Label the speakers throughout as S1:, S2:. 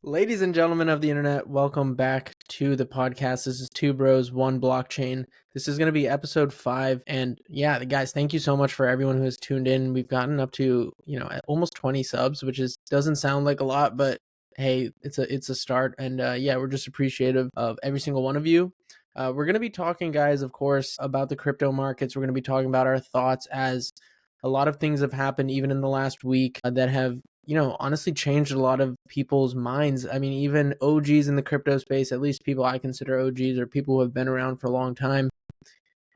S1: Ladies and gentlemen of the internet, welcome back to the podcast. This is Two Bros, One Blockchain. This is going to be episode 5. And yeah, guys, thank you so much for everyone who has tuned in. We've gotten up to, almost 20 subs, which doesn't sound like a lot, but hey, it's a start. And yeah, we're just appreciative of every single one of you. We're going to be talking, guys, of course, about the crypto markets. We're going to be talking about our thoughts as a lot of things have happened even in the last week that have honestly changed a lot of people's minds. I mean, even OGs in the crypto space, at least people I consider OGs or people who have been around for a long time,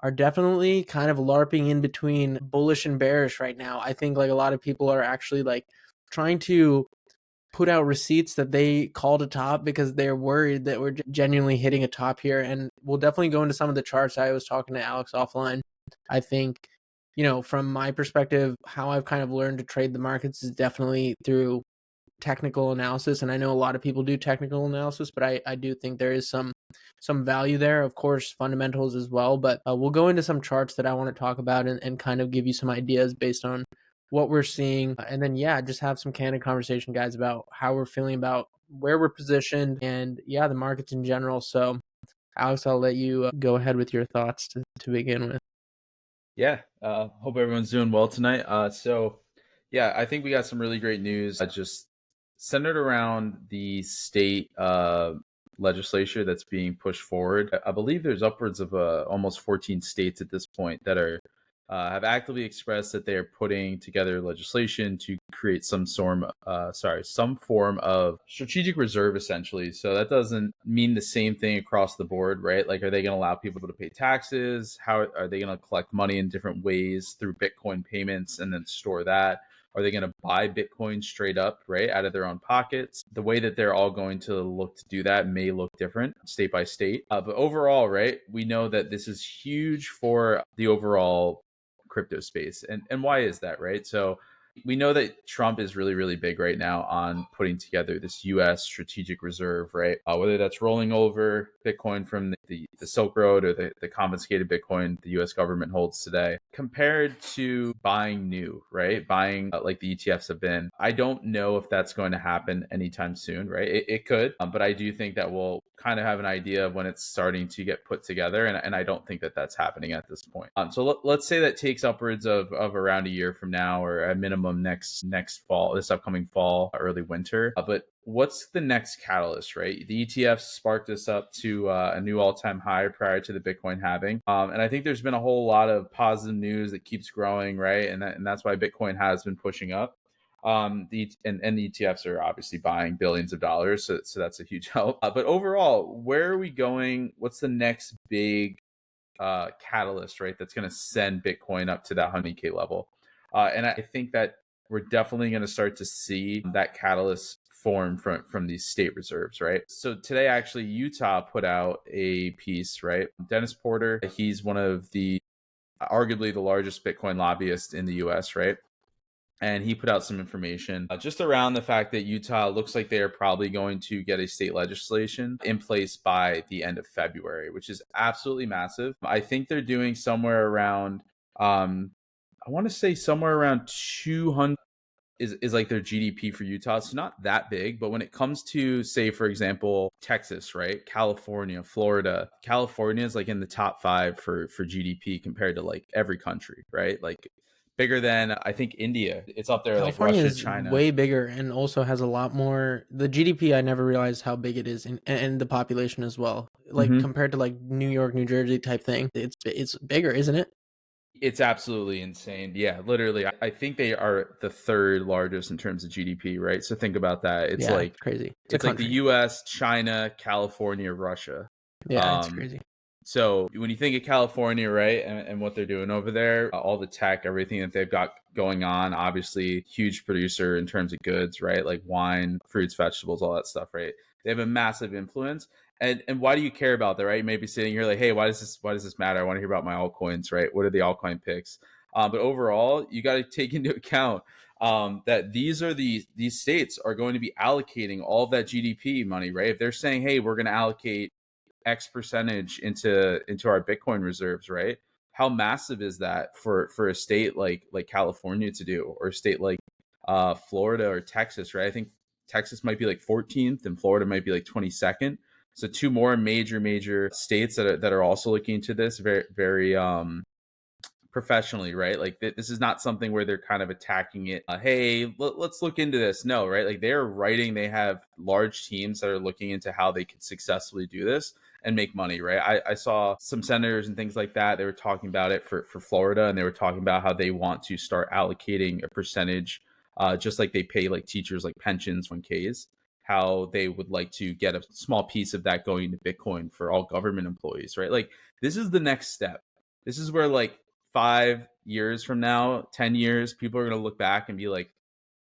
S1: are definitely kind of LARPing in between bullish and bearish right now. I think like a lot of people are actually like trying to put out receipts that they called a top because they're worried that we're genuinely hitting a top here. And we'll definitely go into some of the charts. I was talking to Alex offline. I think from my perspective, how I've kind of learned to trade the markets is definitely through technical analysis. And I know a lot of people do technical analysis, but I do think there is some value there. Of course, fundamentals as well. But we'll go into some charts that I want to talk about and kind of give you some ideas based on what we're seeing. And then, yeah, just have some candid conversation, guys, about how we're feeling about where we're positioned and, yeah, the markets in general. So, Alex, I'll let you go ahead with your thoughts to begin with.
S2: Yeah, hope everyone's doing well tonight. Yeah, I think we got some really great news just centered around the state legislature that's being pushed forward. I believe there's upwards of almost 14 states at this point that are have actively expressed that they are putting together legislation to create some form of strategic reserve, essentially. So that doesn't mean the same thing across the board, right? Like, are they going to allow people to pay taxes? How are they going to collect money in different ways through Bitcoin payments and then store that? Are they going to buy Bitcoin straight up, right, out of their own pockets? The way that they're all going to look to do that may look different state by state. But overall, right, we know that this is huge for the overall crypto space. And why is that, right? So we know that Trump is really, really big right now on putting together this U.S. strategic reserve, right? Whether that's rolling over Bitcoin from the Silk Road or the confiscated Bitcoin the U.S. government holds today, compared to buying new, right? Buying like the ETFs have been. I don't know if that's going to happen anytime soon, right? It could, but I do think that we'll kind of have an idea of when it's starting to get put together, and I don't think that that's happening at this point. So let's say that takes upwards of around a year from now, or at minimum next fall, this upcoming fall, early winter. But what's the next catalyst, right? The ETFs sparked us up to a new all-time high prior to the Bitcoin halving. And I think there's been a whole lot of positive news that keeps growing, right? And that's why Bitcoin has been pushing up. The ETFs are obviously buying billions of dollars, so that's a huge help. But overall, where are we going? What's the next big catalyst, right? That's going to send Bitcoin up to that 100K level. And I think that we're definitely going to start to see that catalyst form from these state reserves, right? So today, actually, Utah put out a piece, right? Dennis Porter, he's one of the arguably the largest Bitcoin lobbyist in the US, right? And he put out some information just around the fact that Utah looks like they are probably going to get a state legislation in place by the end of February, which is absolutely massive. I think they're doing somewhere around, I want to say somewhere around 200 is like their GDP for Utah. It's not that big, but when it comes to, say, for example, Texas, right? California, Florida, California is like in the top 5 for GDP compared to like every country, right? Like bigger than I think India. It's up there like
S1: California
S2: Russia,
S1: is
S2: China.
S1: way bigger and also has a lot more. The GDP, I never realized how big it is, and the population as well. Like
S2: hmm
S1: compared to like New York, New Jersey type thing, it's bigger, isn't it?
S2: It's absolutely insane. Yeah, literally. I think they are the third largest in terms of GDP, right? So think about that.
S1: Yeah, it's crazy. It's a
S2: It's like the
S1: country.
S2: US, China, California, Russia.
S1: Yeah, it's
S2: Um,
S1: crazy.
S2: so when you think of California, right, and what they're doing over there, all the tech, everything that they've got going on, obviously huge producer in terms of goods, right, like wine, fruits, vegetables, all that stuff, right? They have a massive influence. And why do you care about that, right? You may be sitting here like, hey, why does this matter? I want to hear about my altcoins, right? What are the altcoin picks? But overall, you got to take into account that these states are going to be allocating all of that GDP money, right? If they're saying, hey, we're going to allocate X percentage into our Bitcoin reserves, right? How massive is that for a state like California to do, or a state like Florida or Texas, right? I think Texas might be like 14th, and Florida might be like 22nd. So two more major states that are also looking into this very professionally, right? Like this is not something where they're kind of attacking it. Hey, let's look into this. No, right? Like they're writing. They have large teams that are looking into how they could successfully do this and make money, right? I saw some senators and things like that. They were talking about it for Florida, and they were talking about how they want to start allocating a percentage, just like they pay like teachers like pensions, 1Ks. How they would like to get a small piece of that going to Bitcoin for all government employees, right? Like this is the next step. This is where like 5 years from now, 10 years, people are going to look back and be like,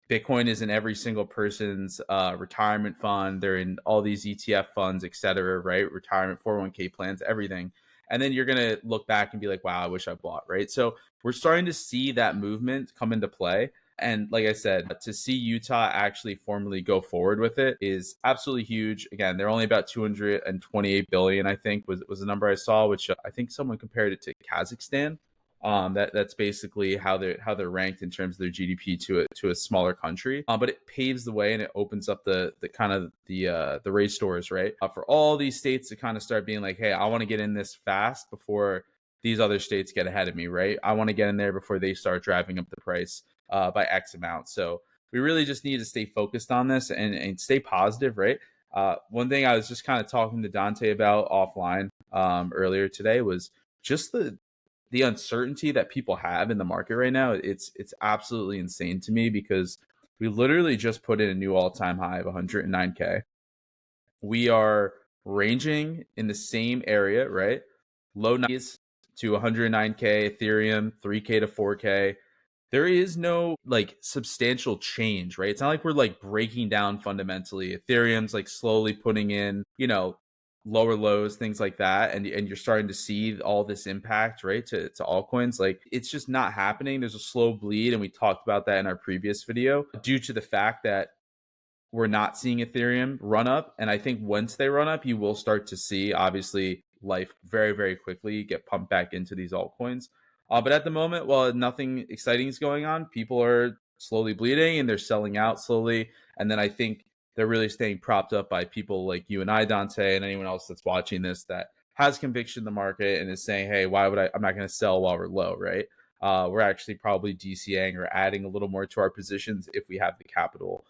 S2: Bitcoin is in every single person's retirement fund. They're in all these ETF funds, et cetera, right? Retirement, 401k plans, everything. And then you're going to look back and be like, wow, I wish I bought, right? So we're starting to see that movement come into play. And like I said, to see Utah actually formally go forward with it is absolutely huge. Again, they're only about 228 billion, I think, was the number I saw, which I think someone compared it to Kazakhstan. That's basically how they're ranked in terms of their GDP to a smaller country. But it paves the way and it opens up the kind of the race doors, right, for all these states to kind of start being like, hey, I want to get in this fast before these other states get ahead of me, right? I want to get in there before they start driving up the price by X amount. So we really just need to stay focused on this and stay positive, right? One thing I was just kind of talking to Dante about offline earlier today was just the uncertainty that people have in the market right now. It's absolutely insane to me because we literally just put in a new all-time high of 109K. We are ranging in the same area, right? Low 90s to 109K Ethereum, 3K to 4K. There is no like substantial change, right? It's not like we're like breaking down fundamentally. Ethereum's like slowly putting in, lower lows, things like that, and you're starting to see all this impact, right, to altcoins. Like it's just not happening. There's a slow bleed, and we talked about that in our previous video, due to the fact that we're not seeing Ethereum run up. And I think once they run up, you will start to see, obviously, life very, very quickly get pumped back into these altcoins. But at the moment, while nothing exciting is going on, people are slowly bleeding and they're selling out slowly. And then I think they're really staying propped up by people like you and I, Dante, and anyone else that's watching this that has conviction in the market and is saying, hey, why would I'm not going to sell while we're low, right? We're actually probably DCAing or adding a little more to our positions if we have the capital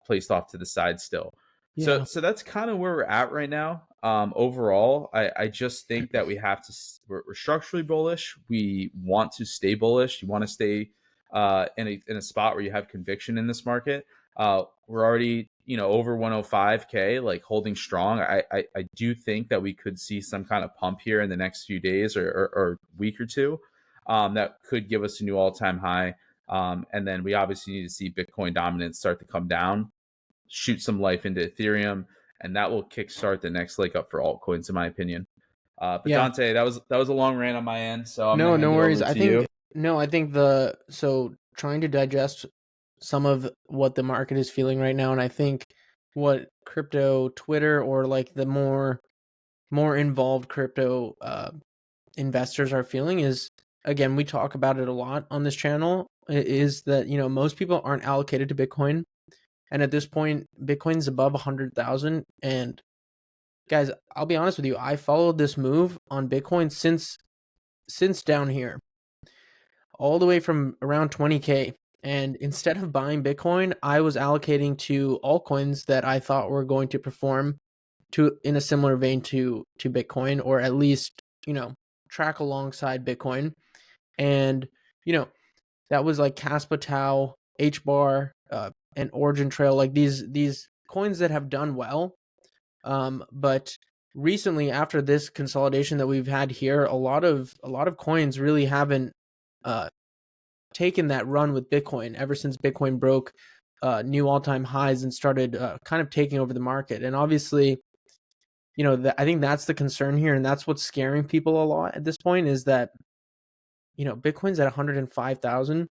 S2: placed off to the side still. So
S1: Yeah.
S2: so that's kind of where we're at right now. Overall, I just think that we have to we're structurally bullish. We want to stay bullish. You want to stay in a spot where you have conviction in this market. We're already over 105K, like holding strong. I do think that we could see some kind of pump here in the next few days or week or two, that could give us a new all-time high. And then we obviously need to see Bitcoin dominance start to come down, shoot some life into Ethereum, and that will kickstart the next leg up for altcoins, in my opinion. But
S1: Yeah.
S2: Dante, that was a long rant on my end, so I'm gonna
S1: No,
S2: hand
S1: no
S2: it
S1: worries.
S2: over to you.
S1: I think the so trying to digest some of what the market is feeling right now, and I think what crypto Twitter or like the more involved crypto investors are feeling is, again, we talk about it a lot on this channel, is that most people aren't allocated to Bitcoin, and at this point Bitcoin's above 100,000. And guys, I'll be honest with you, I followed this move on Bitcoin since down here, all the way from around 20K. And instead of buying Bitcoin, I was allocating to altcoins that I thought were going to perform to in a similar vein to Bitcoin, or at least, track alongside Bitcoin. And, you know, that was like Caspa Tau, HBAR, and Origin Trail, like these coins that have done well. But recently, after this consolidation that we've had here, a lot of coins really haven't uh, taken that run with Bitcoin ever since Bitcoin broke new all-time highs and started kind of taking over the market. And obviously, I think that's the concern here, and that's what's scaring people a lot at this point, is that Bitcoin's at 105,000,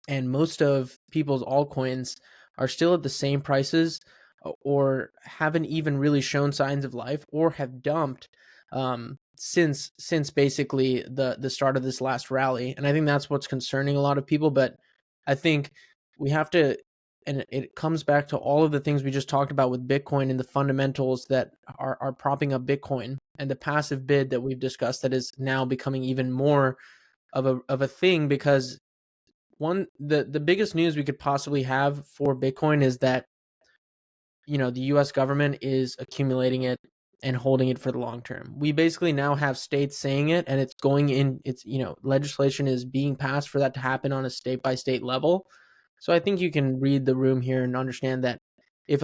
S1: and most of people's altcoins are still at the same prices, or haven't even really shown signs of life, or have dumped since basically the start of this last rally. And I think that's what's concerning a lot of people. But I think we have to and it comes back to all of the things we just talked about with Bitcoin and the fundamentals that are propping up Bitcoin, and the passive bid that we've discussed that is now becoming even more of a thing, because the biggest news we could possibly have for Bitcoin is that, the US government is accumulating it and holding it for the long term. We basically now have states saying it, and legislation is being passed for that to happen on a state by state level. So I think you can read the room here and understand that if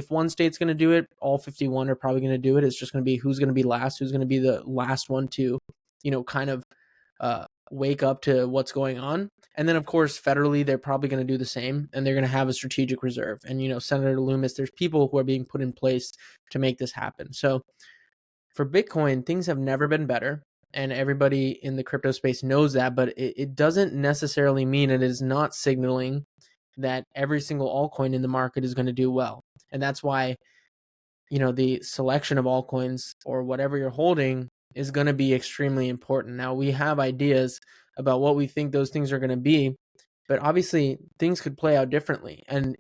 S1: one state's going to do it, all 51 are probably going to do it. It's just going to be who's going to be last, who's going to be the last one to, kind of wake up to what's going on. And then, of course, federally, they're probably going to do the same, and they're going to have a strategic reserve. And, Senator Loomis, there's people who are being put in place to make this happen. So for Bitcoin, things have never been better. And everybody in the crypto space knows that, but it doesn't necessarily mean, it is not signaling that every single altcoin in the market is going to do well. And that's why, the selection of altcoins or whatever you're holding is going to be extremely important. Now, we have ideas about what we think those things are going to be, but obviously things could play out differently. And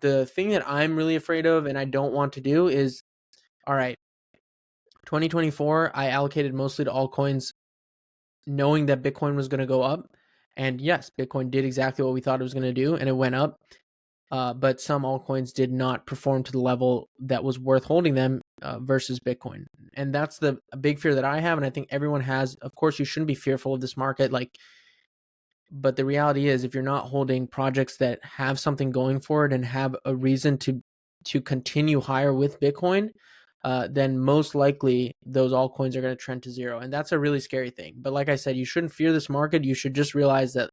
S1: the thing that I'm really afraid of and I don't want to do is, all right, 2024, I allocated mostly to altcoins knowing that Bitcoin was going to go up. And yes, Bitcoin did exactly what we thought it was going to do, and it went up. But some altcoins did not perform to the level that was worth holding them versus Bitcoin. And that's a big fear that I have, and I think everyone has. Of course, you shouldn't be fearful of this market, but the reality is, if you're not holding projects that have something going for it and have a reason to continue higher with Bitcoin, then most likely those altcoins are going to trend to zero. And that's a really scary thing. But like I said, you shouldn't fear this market. You should just realize that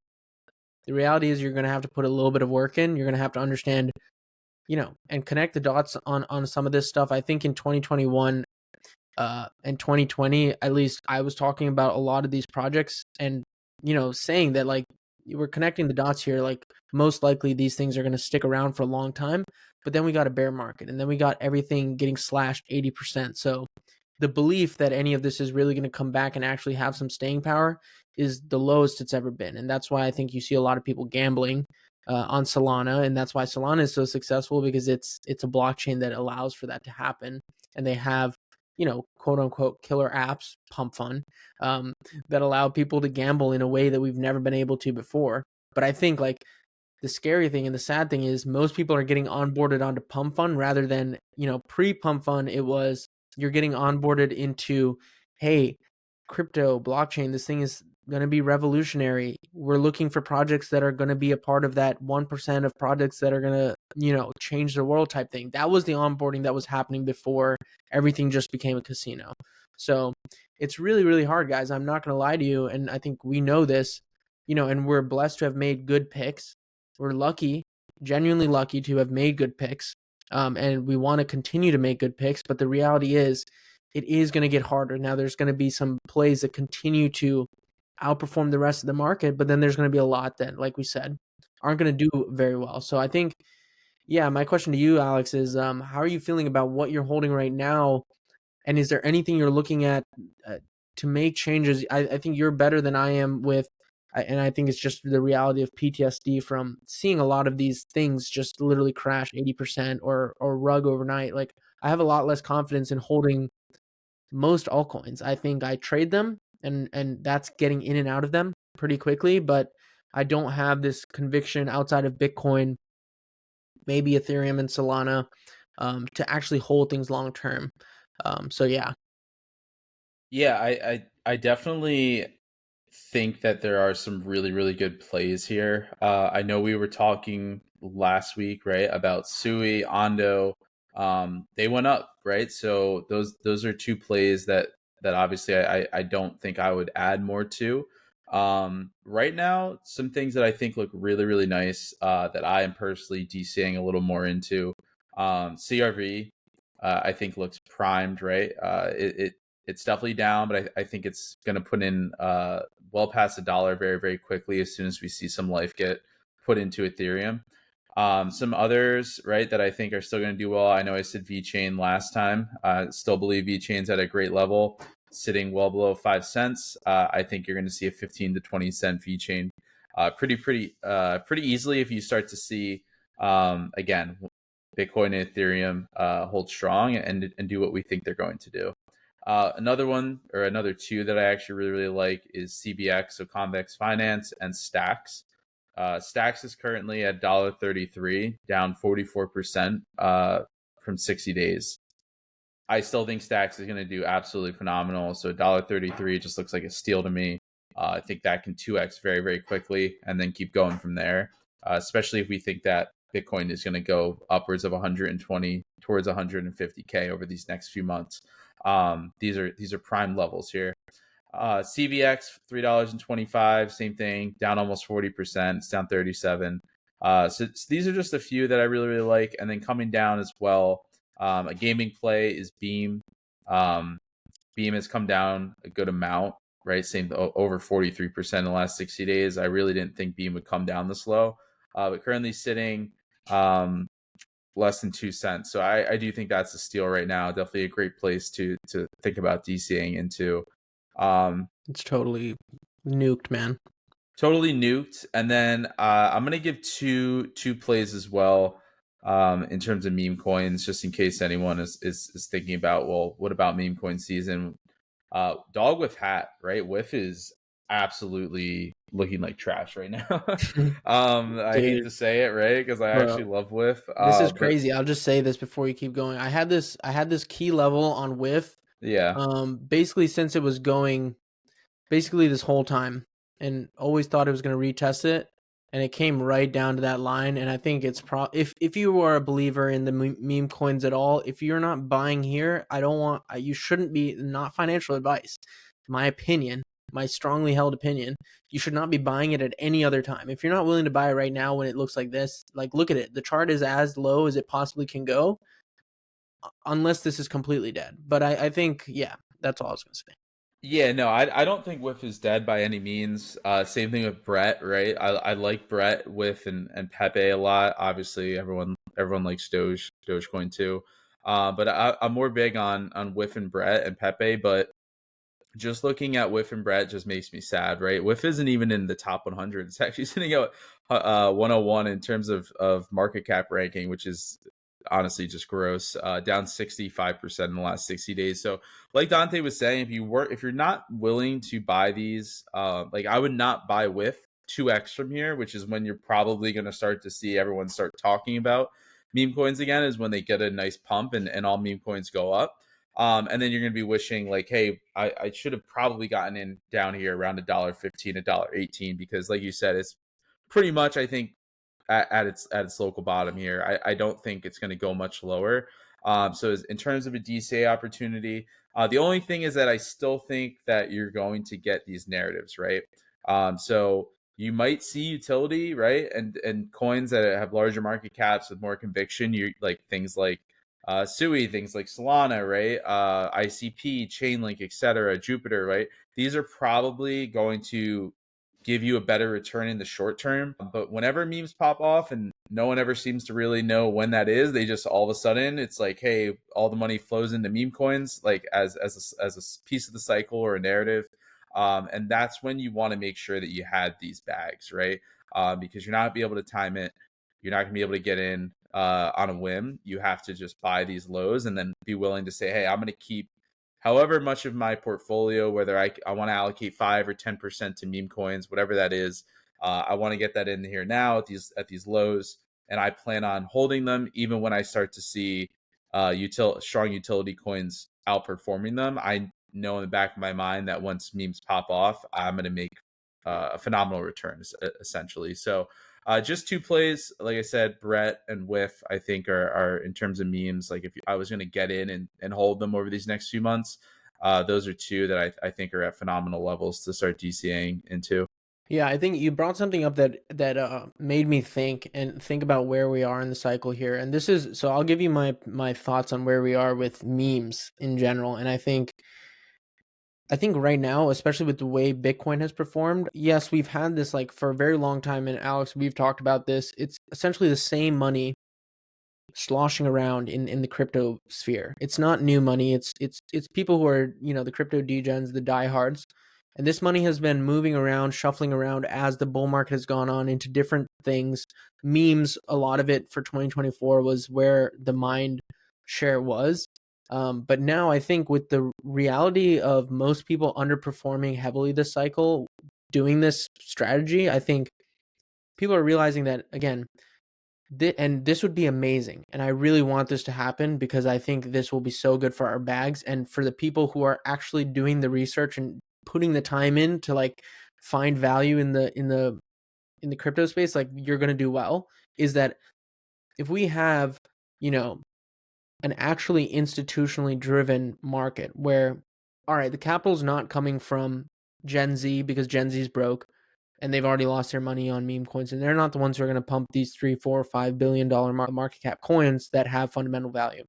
S1: the reality is you're going to have to put a little bit of work in. You're going to have to understand, and connect the dots on some of this stuff. I think in 2021 and 2020, at least, I was talking about a lot of these projects and, saying that, like, we're connecting the dots here. Like, most likely these things are going to stick around for a long time. But then we got a bear market, and then we got everything getting slashed 80%. So the belief that any of this is really going to come back and actually have some staying power is the lowest it's ever been. And that's why I think you see a lot of people gambling on Solana. And that's why Solana is so successful, because it's a blockchain that allows for that to happen. And they have, quote unquote, killer apps, pump fun, that allow people to gamble in a way that we've never been able to before. But I think, like, the scary thing and the sad thing is most people are getting onboarded onto pump fun rather than, pre-pump fun. It was, you're getting onboarded into, hey, crypto, blockchain, this thing is going to be revolutionary. We're looking for projects that are going to be a part of that 1% of projects that are going to, change the world type thing. That was the onboarding that was happening before everything just became a casino. So it's really, really hard, guys. I'm not going to lie to you. And I think we know this, and we're blessed to have made good picks. We're lucky, genuinely lucky to have made good picks. And we want to continue to make good picks. But the reality is, it is going to get harder. Now, there's going to be some plays that continue to outperform the rest of the market, but then there's going to be a lot that, like we said, aren't going to do very well. So I think, yeah, my question to you, Alex, is how are you feeling about what you're holding right now? And is there anything you're looking at to make changes? I think you're better than I am with, and I think it's just the reality of PTSD from seeing a lot of these things just literally crash 80% or rug overnight. Like, I have a lot less confidence in holding most altcoins. I think I trade them, and that's getting in and out of them pretty quickly, but I don't have this conviction outside of Bitcoin, maybe Ethereum and Solana, to actually hold things long term. So yeah.
S2: Yeah, I definitely think that there are some really, really good plays here. I know we were talking last week, right, about Sui, Ando. They went up, right? So those are two plays that obviously I don't think I would add more to. Right now, some things that I think look really, really nice that I am personally DCing a little more into. CRV, I think looks primed, right? It's definitely down, but I think it's going to put in well past $1 very, very quickly as soon as we see some life get put into Ethereum. Some others, right, that I think are still going to do well. I know I said VeChain last time. Still believe VeChain's at a great level, sitting well below 5 cents. I think you're going to see a 15 to 20 cent VeChain pretty easily if you start to see Again, Bitcoin and Ethereum hold strong and do what we think they're going to do. Another one or another two that I actually really like is CBX, so Convex Finance, and Stacks. Stacks is currently at $1.33, down 44% from 60 days. I still think Stacks is going to do absolutely phenomenal. So $1.33 just looks like a steal to me. I think that can 2x very, very quickly and then keep going from there, especially if we think that Bitcoin is going to go upwards of 120 towards 150K over these next few months. These are prime levels here. CVX $3.25, same thing, down almost 40%. It's down 37. So these are just a few that I really really like, and then coming down as well. A gaming play is Beam. Beam has come down a good amount, right? Same over 43% in the last 60 days. I really didn't think Beam would come down this low, but currently sitting less than 2 cents. So I do think that's a steal right now. Definitely a great place to think about DCing into.
S1: It's totally nuked, man.
S2: Totally nuked. And then I'm gonna give two plays as well, in terms of meme coins, just in case anyone is thinking about, well, what about meme coin season? Dog with hat, right? Whiff is absolutely looking like trash right now. I hate
S1: Dude,
S2: to say it, right? Because I actually
S1: bro,
S2: love Whiff.
S1: this is
S2: But
S1: crazy. I'll just say this before you keep going. I had this key level on Whiff,
S2: yeah,
S1: basically since it was going, basically this whole time, and always thought it was going to retest it, and it came right down to that line. And I think it's if you are a believer in the meme coins at all, if you're not buying here, I don't want you shouldn't be, not financial advice, my opinion, my strongly held opinion, you should not be buying it at any other time. If you're not willing to buy it right now when it looks like this, like look at it, the chart is as low as it possibly can go, unless this is completely dead. But I think, yeah, that's all I was going to say.
S2: yeah, no, I don't think Whiff is dead by any means. Same thing with Brett, right? I like Brett, Whiff, and Pepe a lot. Obviously, everyone likes Dogecoin too. But I'm more big on Whiff and Brett and Pepe. But just looking at Whiff and Brett just makes me sad, right? Whiff isn't even in the top 100. It's actually sitting at 101 in terms of market cap ranking, which is honestly just gross. Down 65% in the last 60 days. So, like Dante was saying, if you're not willing to buy these, like I would not buy Whiff 2x from here, which is when you're probably going to start to see everyone start talking about meme coins again, is when they get a nice pump and all meme coins go up. And then you're going to be wishing like, hey, I should have probably gotten in down here around $1.15, $1.18, because like you said, it's pretty much, I think, at its local bottom here. I don't think it's going to go much lower. So in terms of a DCA opportunity, the only thing is that I still think that you're going to get these narratives, right? So you might see utility, right, and coins that have larger market caps with more conviction. You like things like Sui, things like Solana, right? ICP, Chainlink, etc., Jupiter, right? These are probably going to give you a better return in the short term. But whenever memes pop off and no one ever seems to really know when that is, they just all of a sudden it's like, hey, all the money flows into meme coins, like as a piece of the cycle or a narrative. And that's when you want to make sure that you had these bags, right? Because you're not be able to time it. You're not going to be able to get in on a whim. You have to just buy these lows and then be willing to say, hey, I'm going to keep however much of my portfolio, whether I want to allocate 5 or 10% to meme coins, whatever that is. I want to get that in here now at these lows, and I plan on holding them even when I start to see strong utility coins outperforming them. I know in the back of my mind that once memes pop off, I'm going to make a phenomenal return, essentially. So just two plays, like I said, Brett and Whiff, I think are in terms of memes. Like if I was going to get in and hold them over these next few months, those are two that I think are at phenomenal levels to start DCAing into.
S1: Yeah, I think you brought something up that made me think about where we are in the cycle here. And this is, so I'll give you my thoughts on where we are with memes in general. And I think right now, especially with the way Bitcoin has performed, yes, we've had this like for a very long time, and Alex, we've talked about this. It's essentially the same money sloshing around in the crypto sphere. It's not new money. It's people who are, the crypto degens, the diehards. And this money has been moving around, shuffling around as the bull market has gone on into different things. Memes, a lot of it for 2024 was where the mind share was. But now I think with the reality of most people underperforming heavily this cycle, doing this strategy, I think people are realizing that, again, and this would be amazing. And I really want this to happen because I think this will be so good for our bags and for the people who are actually doing the research and putting the time in to like find value in the crypto space. Like, you're going to do well. Is that if we have, you know, an actually institutionally driven market where, all right, the capital's not coming from Gen Z because Gen Z's broke and they've already lost their money on meme coins, and they're not the ones who are going to pump these $3, $4, $5 billion market cap coins that have fundamental value.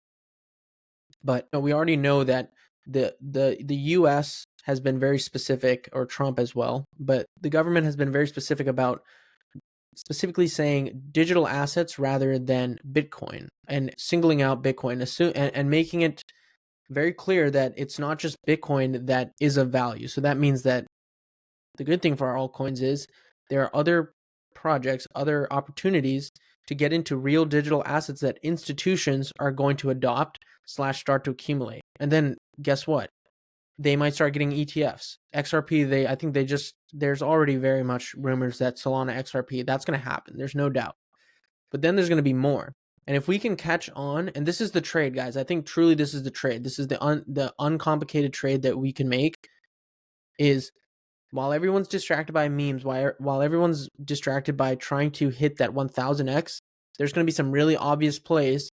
S1: But we already know that the U.S. has been very specific, or Trump as well, but the government has been very specific about specifically saying digital assets rather than Bitcoin, and singling out Bitcoin, and making it very clear that it's not just Bitcoin that is of value. So that means that the good thing for our altcoins is there are other projects, other opportunities to get into real digital assets that institutions are going to adopt / start to accumulate. And then guess what? They might start getting ETFs. XRP, I think there's already very much rumors that Solana XRP, that's going to happen. There's no doubt. But then there's going to be more. And if we can catch on, and this is the trade, guys, I think truly this is the trade. This is the uncomplicated trade that we can make is, while everyone's distracted by memes, while everyone's distracted by trying to hit that 1000x, there's going to be some really obvious plays,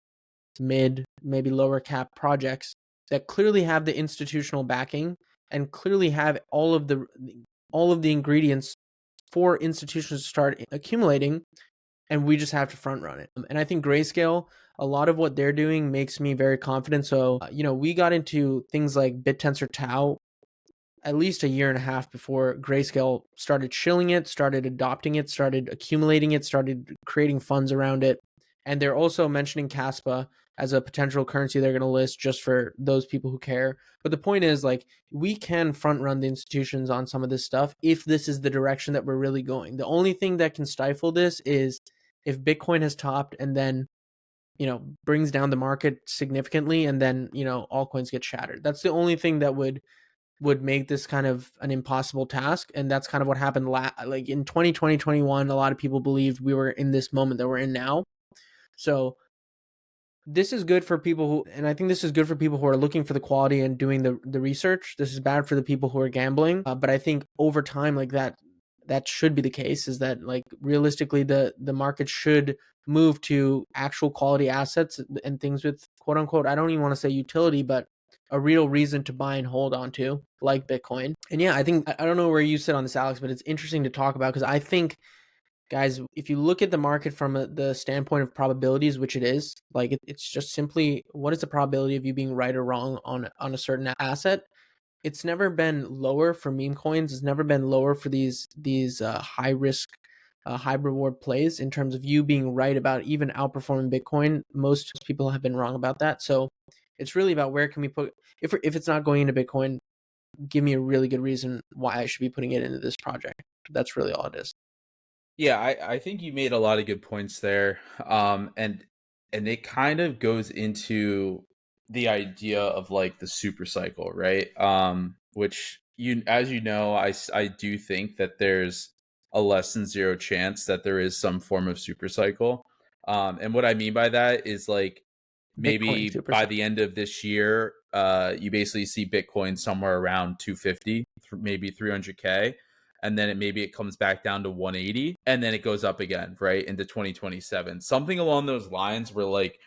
S1: mid, maybe lower cap projects that clearly have the institutional backing and clearly have all of the ingredients for institutions to start accumulating, and we just have to front run it. And I think Grayscale, a lot of what they're doing makes me very confident. So, we got into things like BitTensor Tau at least a year and a half before Grayscale started shilling it, started adopting it, started accumulating it, started creating funds around it. And they're also mentioning Caspa as a potential currency they're going to list just for those people who care. But the point is, like, we can front run the institutions on some of this stuff if this is the direction that we're really going. The only thing that can stifle this is if Bitcoin has topped and then, brings down the market significantly, and then, altcoins get shattered. That's the only thing that would make this kind of an impossible task. And that's kind of what happened like in 2020, 21. A lot of people believed we were in this moment that we're in now. So this is good for people and I think this is good for people who are looking for the quality and doing the research. This is bad for the people who are gambling. But I think over time, like that should be the case, is that, like, realistically the market should move to actual quality assets and things with, quote unquote, I don't even want to say utility, but a real reason to buy and hold on to, like Bitcoin. And yeah, I think, I don't know where you sit on this, Alex, but it's interesting to talk about because I think, guys, if you look at the market from the standpoint of probabilities, which it is, like, it's just simply what is the probability of you being right or wrong on a certain asset. It's never been lower for meme coins. It's never been lower for these high risk, high reward plays in terms of you being right about even outperforming Bitcoin. Most people have been wrong about that. So it's really about where can we put, if it's not going into Bitcoin, give me a really good reason why I should be putting it into this project. That's really all it is.
S2: Yeah, I think you made a lot of good points there. And it kind of goes into the idea of like the super cycle, right? Which, as you know, I do think that there's a less than zero chance that there is some form of super cycle. And what I mean by that is, like,
S1: Bitcoin
S2: maybe
S1: super
S2: by
S1: cycle.
S2: the end of this year, you basically see Bitcoin somewhere around 250, maybe 300K. And then maybe it comes back down to 180, and then it goes up again, right, into 2027. Something along those lines where, like,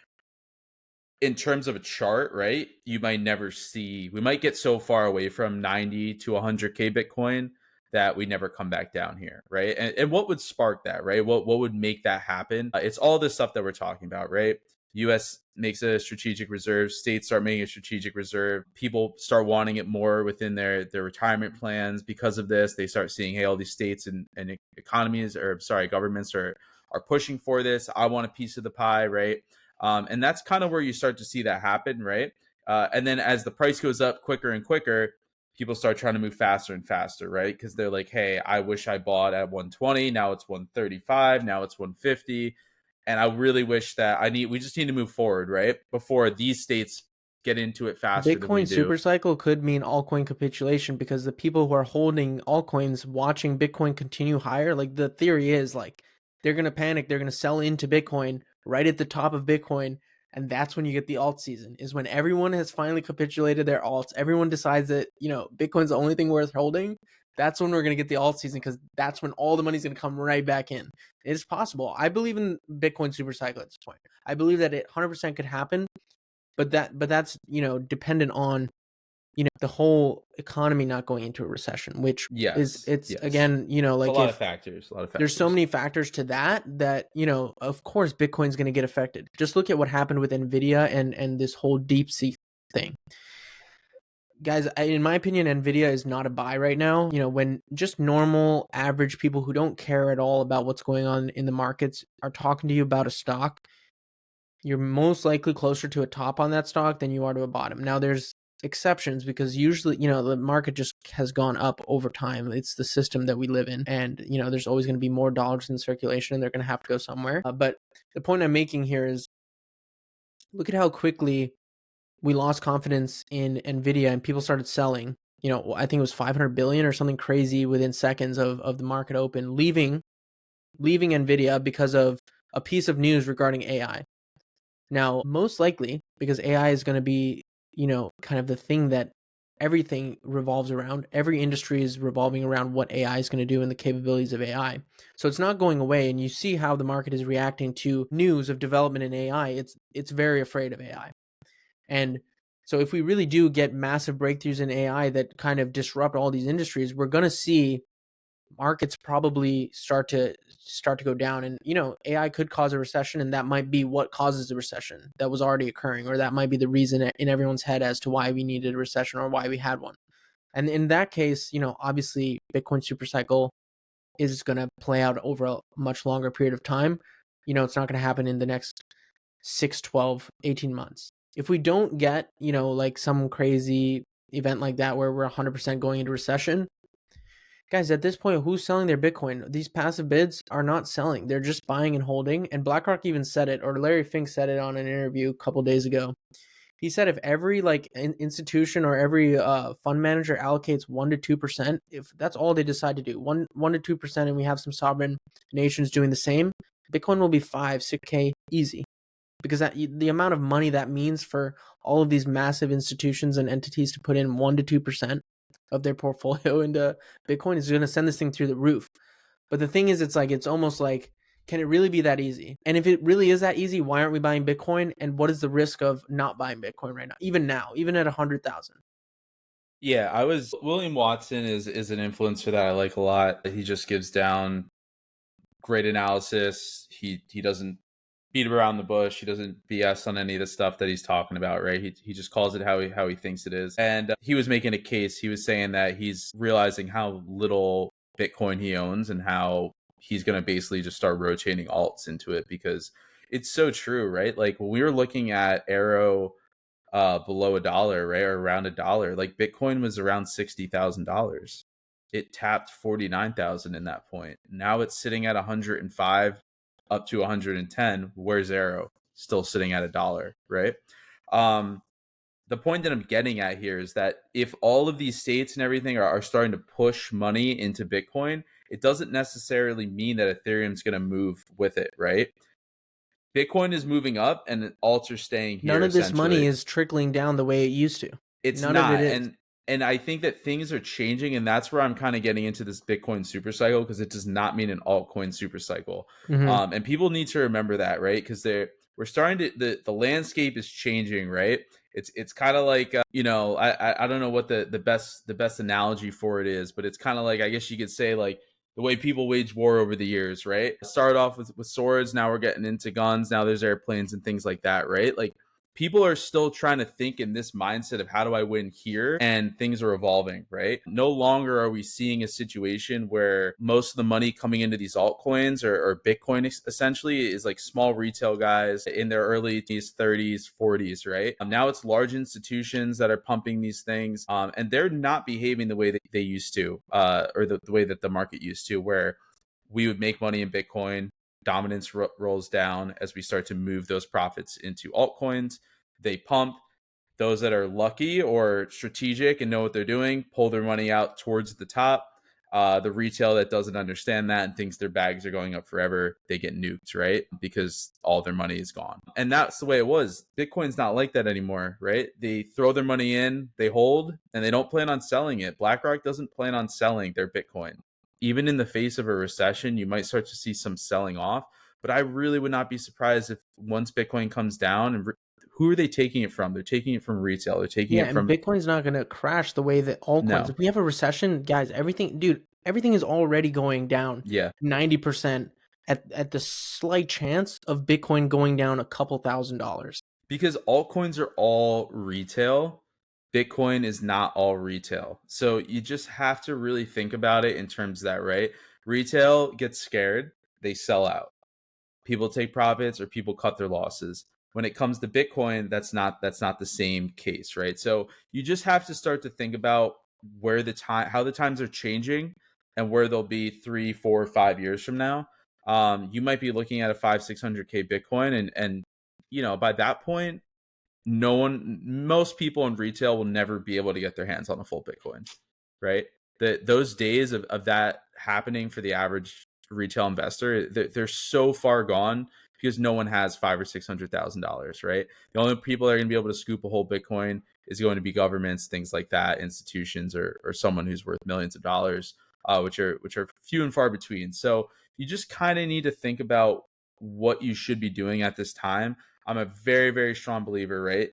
S2: in terms of a chart, right, we might get so far away from 90 to 100K Bitcoin that we never come back down here, right? And what would spark that, right? What would make that happen? It's all this stuff that we're talking about, right? US makes a strategic reserve, states start making a strategic reserve, people start wanting it more within their retirement plans. Because of this, they start seeing, hey, all these states and economies, or sorry, governments are pushing for this. I want a piece of the pie, right? And that's kind of where you start to see that happen, right? And then as the price goes up quicker and quicker, people start trying to move faster and faster, right? Because they're like, hey, I wish I bought at 120. Now it's 135. Now it's 150. And I really wish that we just need to move forward, right? Before these states get into it faster than we
S1: Bitcoin
S2: do.
S1: supercycle could mean altcoin capitulation because the people who are holding altcoins watching Bitcoin continue higher, like the theory is like they're going to panic, they're going to sell into Bitcoin right at the top of Bitcoin, and that's when you get the alt season. Is when everyone has finally capitulated their alts, everyone decides that, Bitcoin's the only thing worth holding. That's when we're going to get the alt season because that's when all the money's going to come right back in. It is possible. I believe in Bitcoin supercycle at this point. I believe that it 100% could happen, but that's dependent on the whole economy not going into a recession, which is
S2: Yes.
S1: it's
S2: Yes.
S1: again
S2: A
S1: like
S2: lot of
S1: if
S2: factors. A lot of
S1: there's so
S2: factors.
S1: many factors to that of course Bitcoin's going to get affected. Just look at what happened with Nvidia and this whole DeepSeek thing. Guys, in my opinion, Nvidia is not a buy right now. When just normal average people who don't care at all about what's going on in the markets are talking to you about a stock, you're most likely closer to a top on that stock than you are to a bottom. Now, there's exceptions because usually, the market just has gone up over time. It's the system that we live in. And, there's always going to be more dollars in circulation and they're going to have to go somewhere. But the point I'm making here is look at how quickly we lost confidence in Nvidia and people started selling. I think it was 500 billion or something crazy within seconds of the market open, leaving Nvidia because of a piece of news regarding AI. Now, most likely, because AI is going to be, kind of the thing that everything revolves around, every industry is revolving around what AI is going to do and the capabilities of AI. So it's not going away. And you see how the market is reacting to news of development in AI. It's very afraid of AI. And so if we really do get massive breakthroughs in AI that kind of disrupt all these industries, we're going to see markets probably start to go down. And AI could cause a recession, and that might be what causes the recession that was already occurring, or that might be the reason in everyone's head as to why we needed a recession or why we had one. And in that case, obviously Bitcoin supercycle is going to play out over a much longer period of time. It's not going to happen in the next 6, 12, 18 months. If we don't get like some crazy event like that where we're 100% going into recession, guys, at this point, who's selling their Bitcoin? These passive bids are not selling. They're just buying and holding. And BlackRock even said it, or Larry Fink said it on an interview a couple days ago. He said if every institution or every fund manager allocates 1 to 2%, if that's all they decide to do, 1 to 2%, and we have some sovereign nations doing the same, Bitcoin will be 5, 6K easy. Because the amount of money that means for all of these massive institutions and entities to put in 1 to 2% of their portfolio into Bitcoin is going to send this thing through the roof. But the thing is, it's almost like, can it really be that easy? And if it really is that easy, why aren't we buying Bitcoin? And what is the risk of not buying Bitcoin right now, even at 100,000?
S2: Yeah, William Watson is an influencer that I like a lot. He just gives down great analysis. He doesn't beat around the bush. He doesn't BS on any of the stuff that he's talking about, right? He just calls it how he thinks it is. And he was making a case. He was saying that he's realizing how little Bitcoin he owns and how he's going to basically just start rotating alts into it because it's so true, right? Like when we were looking at Arrow below $1, right, or around $1, like Bitcoin was around $60,000. It tapped 49,000 in that point. Now it's sitting at 105 up to 110. Where's Arrow? Still sitting at $1, right? Um, the point that I'm getting at here is that if all of these states and everything are starting to push money into Bitcoin, it doesn't necessarily mean that Ethereum's going to move with it, right? Bitcoin is moving up and alts are staying
S1: None
S2: here
S1: of this money
S2: essentially.
S1: is trickling down the way it used to.
S2: It's
S1: None of it
S2: not.
S1: is.
S2: And I think that things are changing, and that's where I'm kind of getting into this Bitcoin super cycle because it does not mean an altcoin super cycle.
S1: Mm-hmm.
S2: And people need to remember that, right? Because we're starting to the landscape is changing, right? It's kind of like I don't know what the best analogy for it is, but it's kind of like I guess you could say like the way people wage war over the years, right? Started off with swords, now we're getting into guns, now there's airplanes and things like that, right? Like people are still trying to think in this mindset of how do I win here, and things are evolving, right? No longer are we seeing a situation where most of the money coming into these altcoins or Bitcoin essentially is like small retail guys in their early 20s, 30s, 40s, right? Now it's large institutions that are pumping these things, and they're not behaving the way that they used to, or the way that the market used to, where we would make money in Bitcoin, dominance rolls down as we start to move those profits into altcoins. They pump. Those that are lucky or strategic and know what they're doing pull their money out towards the top. The retail that doesn't understand that and thinks their bags are going up forever, they get nuked, right? Because all their money is gone. And that's the way it was. Bitcoin's not like that anymore, right? They throw their money in, they hold, and they don't plan on selling it. BlackRock doesn't plan on selling their Bitcoin. Even in the face of a recession, you might start to see some selling off. But I really would not be surprised if once Bitcoin comes down, and who are they taking it from? They're taking it from retail. They're taking
S1: Yeah,
S2: it
S1: and
S2: from
S1: Bitcoin's not going to crash the way that altcoins.
S2: no.
S1: If we have a recession, guys, everything is already going down
S2: Yeah.
S1: 90% at the slight chance of Bitcoin going down a couple $1,000s.
S2: Because altcoins are all retail, Bitcoin is not all retail. So you just have to really think about it in terms of that, right? Retail gets scared, they sell out. People take profits or people cut their losses. When it comes to Bitcoin, that's not the same case, right? So you just have to start to think about where how the times are changing and where they'll be 3, 4, 5 years from now. You might be looking at a 500-600K Bitcoin, and by that point, most people in retail will never be able to get their hands on a full Bitcoin, right? Those days of that happening for the average retail investor, they're so far gone because no one has $500,000 or $600,000, right? The only people that are going to be able to scoop a whole Bitcoin is going to be governments, things like that, institutions, or someone who's worth millions of dollars, which are few and far between. So you just kind of need to think about what you should be doing at this time. I'm a very, very strong believer, right?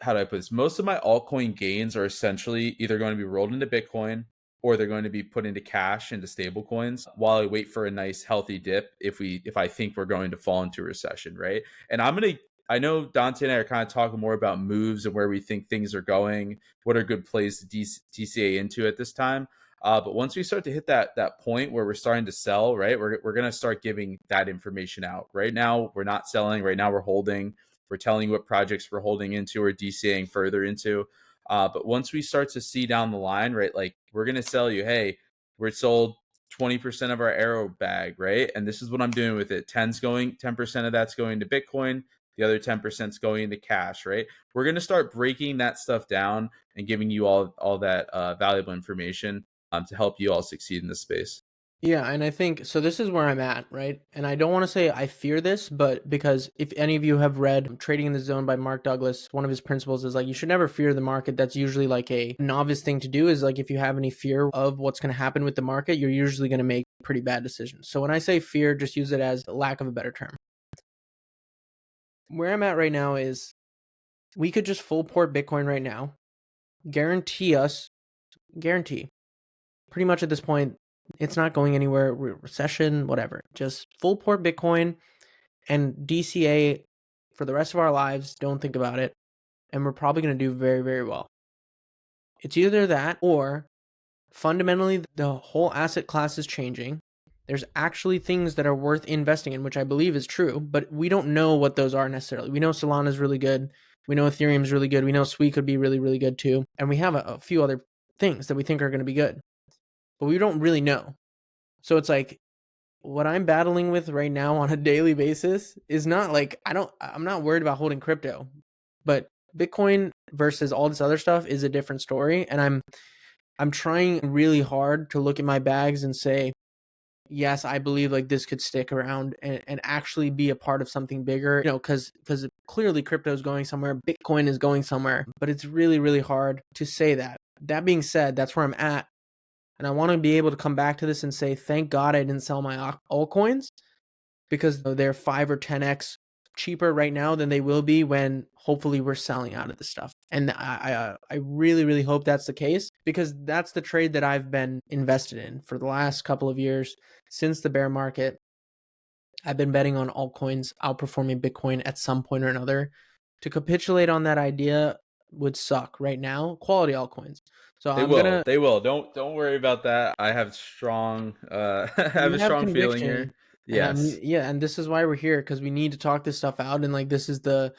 S2: How do I put this? Most of my altcoin gains are essentially either going to be rolled into Bitcoin or they're going to be put into cash, into stable coins, while I wait for a nice healthy dip if I think we're going to fall into a recession, right? And I know Dante and I are kind of talking more about moves and where we think things are going, what are good plays to DCA into at this time. But once we start to hit that point where we're starting to sell, right, we're going to start giving that information out. Right now, we're not selling. Right now, we're holding. We're telling you what projects we're holding into or DCAing further into. But once we start to see down the line, right, like we're going to sell you, hey, we're sold 20% of our Arrow bag, right? And this is what I'm doing with it. 10% of that's going to Bitcoin. The other 10% is going into cash, right? We're going to start breaking that stuff down and giving you all that valuable information to help you all succeed in this space.
S1: Yeah, and I think so. This is where I'm at, right? And I don't want to say I fear this, but because if any of you have read Trading in the Zone by Mark Douglas, one of his principles is like you should never fear the market. That's usually like a novice thing to do, is like if you have any fear of what's going to happen with the market, you're usually going to make pretty bad decisions. So when I say fear, just use it as lack of a better term. Where I'm at right now is we could just full port Bitcoin right now, guarantee pretty much at this point, it's not going anywhere, recession, whatever. Just full port Bitcoin and DCA for the rest of our lives. Don't think about it. And we're probably going to do very, very well. It's either that or fundamentally the whole asset class is changing. There's actually things that are worth investing in, which I believe is true, but we don't know what those are necessarily. We know Solana is really good. We know Ethereum is really good. We know SWI could be really, really good too. And we have a few other things that we think are going to be good, but we don't really know. So it's like what I'm battling with right now on a daily basis is not like I'm not worried about holding crypto, but Bitcoin versus all this other stuff is a different story. And I'm trying really hard to look at my bags and say, yes, I believe like this could stick around and actually be a part of something bigger, because clearly crypto is going somewhere, Bitcoin is going somewhere, but it's really, really hard to say that. That being said, that's where I'm at. And I want to be able to come back to this and say, thank God I didn't sell my altcoins, because they're 5 or 10x cheaper right now than they will be when hopefully we're selling out of this stuff. And I really, really hope that's the case, because that's the trade that I've been invested in for the last couple of years since the bear market. I've been betting on altcoins outperforming Bitcoin at some point or another. To capitulate on that idea would suck right now. Quality altcoins. So
S2: They
S1: I'm
S2: will.
S1: gonna.
S2: They will. Don't worry about that. I have strong I have
S1: You
S2: a
S1: have
S2: strong feeling here.
S1: conviction, and
S2: Yes.
S1: yeah, and this is why we're here, because we need to talk this stuff out, and like this is the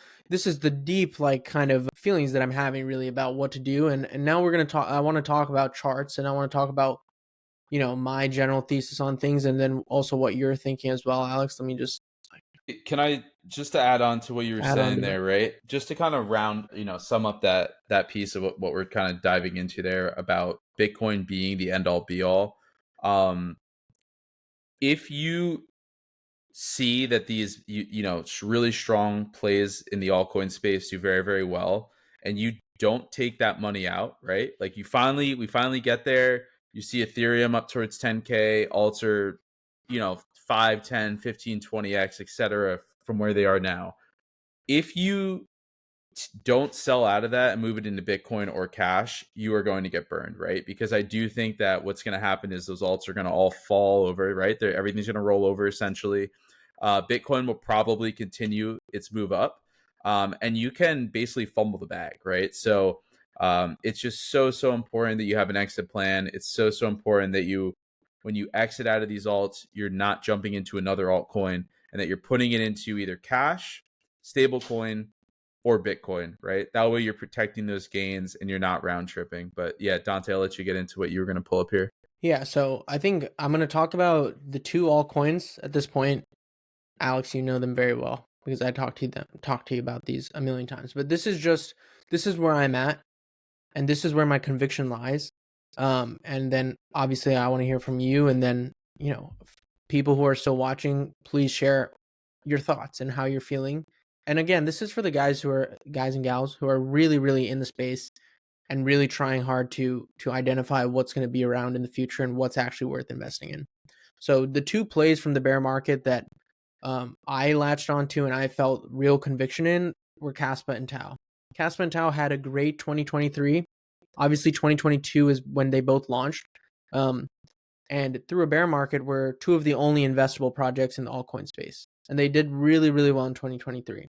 S1: deep like kind of feelings that I'm having really about what to do, and now we're gonna talk. I want to talk about charts, and I want to talk about my general thesis on things, and then also what you're thinking as well, Alex. Let me just
S2: Can I just to add on to what you were
S1: add on
S2: saying
S1: to it.
S2: there, right? Just to kind of round, sum up that piece of what we're kind of diving into there about Bitcoin being the end all be all. Um, if you see that these really strong plays in the altcoin space do very very well, and you don't take that money out, right? Like we finally get there. You see Ethereum up towards 10K, alts are 5, 10, 15, 20x, etc. from where they are now. If you don't sell out of that and move it into Bitcoin or cash, you are going to get burned, right? Because I do think that what's going to happen is those alts are going to all fall over, right? Everything's going to roll over essentially. Bitcoin will probably continue its move up, and you can basically fumble the bag, right? So it's just so important that you have an exit plan. It's so important that when you exit out of these alts, you're not jumping into another altcoin, and that you're putting it into either cash, stablecoin, or Bitcoin, right? That way you're protecting those gains and you're not round tripping. But yeah, Dante, I'll let you get into what you were going to pull up here.
S1: Yeah, so I think I'm gonna talk about the two altcoins at this point. Alex, you know them very well because I talked to you about these a million times. But this is where I'm at, and this is where my conviction lies. And then obviously I want to hear from you, and then people who are still watching, please share your thoughts and how you're feeling. And again, this is for the guys and gals who are really, really in the space and really trying hard to identify what's going to be around in the future and what's actually worth investing in. So the two plays from the bear market that I latched onto and I felt real conviction in were Caspa and Tau. Caspa and Tau had a great 2023. Obviously, 2022 is when they both launched. Um, and through a bear market, were two of the only investable projects in the altcoin space. And they did really, really well in 2023.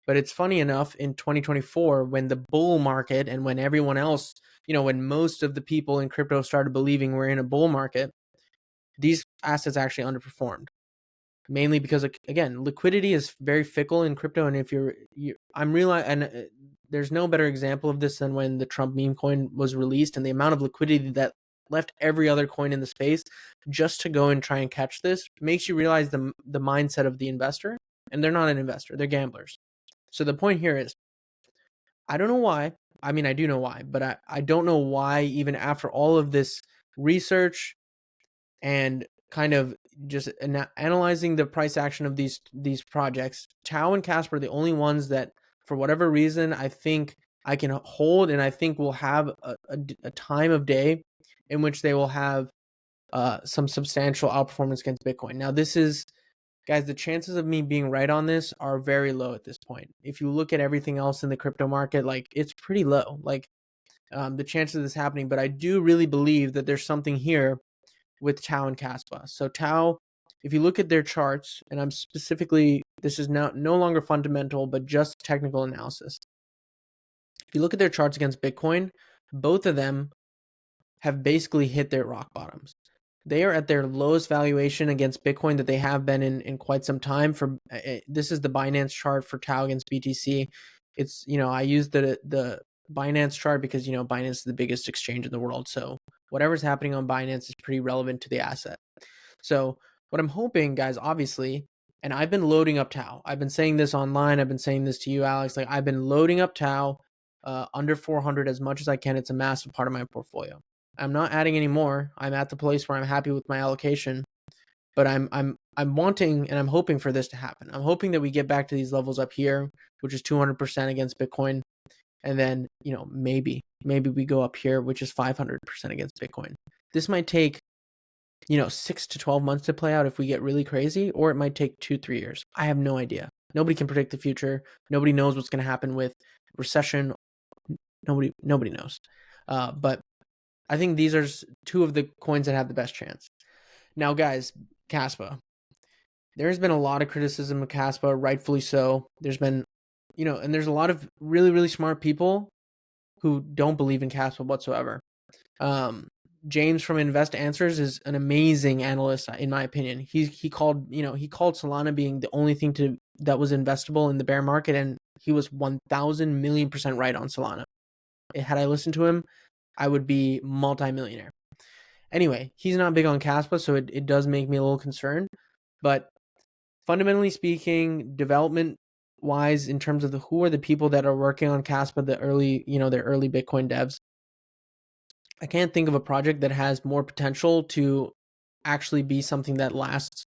S1: But it's funny enough, in 2024, when the bull market and when everyone else, when most of the people in crypto started believing we're in a bull market, these assets actually underperformed, mainly because, again, liquidity is very fickle in crypto. And if I'm realizing, and there's no better example of this than when the Trump meme coin was released and the amount of liquidity that left every other coin in the space just to go and try and catch this makes you realize the mindset of the investor. And they're not an investor, they're gamblers. So the point here is, I don't know why. I mean, I do know why, but I don't know why, even after all of this research and kind of just analyzing the price action of these projects, Tau and Casper are the only ones that, for whatever reason, I think I can hold, and I think we'll have a time of day in which they will have some substantial outperformance against Bitcoin. Now, this is, guys, the chances of me being right on this are very low at this point. If you look at everything else in the crypto market, like, it's pretty low, like the chances of this happening. But I do really believe that there's something here with Tau and Caspa. So Tau, if you look at their charts, and I'm specifically, this is now no longer fundamental, but just technical analysis. If you look at their charts against Bitcoin, both of them have basically hit their rock bottoms. They are at their lowest valuation against Bitcoin that they have been in quite some time. This is the Binance chart for Tau against BTC. It's, I use the Binance chart because Binance is the biggest exchange in the world. So whatever's happening on Binance is pretty relevant to the asset. So what I'm hoping, guys, obviously, and I've been loading up Tau. I've been saying this online. I've been saying this to you, Alex. Like, I've been loading up Tau under 400 as much as I can. It's a massive part of my portfolio. I'm not adding any more. I'm at the place where I'm happy with my allocation, but I'm wanting and I'm hoping for this to happen. I'm hoping that we get back to these levels up here, which is 200% against Bitcoin, and then maybe we go up here, which is 500% against Bitcoin. This might take 6 to 12 months to play out if we get really crazy, or it might take 2-3 years. I have no idea. Nobody can predict the future. Nobody knows what's going to happen with recession. Nobody knows. But I think these are two of the coins that have the best chance. Now, guys, Caspa. there's been a lot of criticism of Caspa, rightfully so. There's been, and there's a lot of really, really smart people who don't believe in Caspa whatsoever. Um, James from Invest Answers is an amazing analyst, in my opinion. He called Solana being the only thing that was investable in the bear market, and he was 1,000,000,000% right on Solana. Had I listened to him, I would be multimillionaire. Anyway, he's not big on Caspa, so it does make me a little concerned. But fundamentally speaking, development wise, in terms of who are the people that are working on Caspa, the early Bitcoin devs, I can't think of a project that has more potential to actually be something that lasts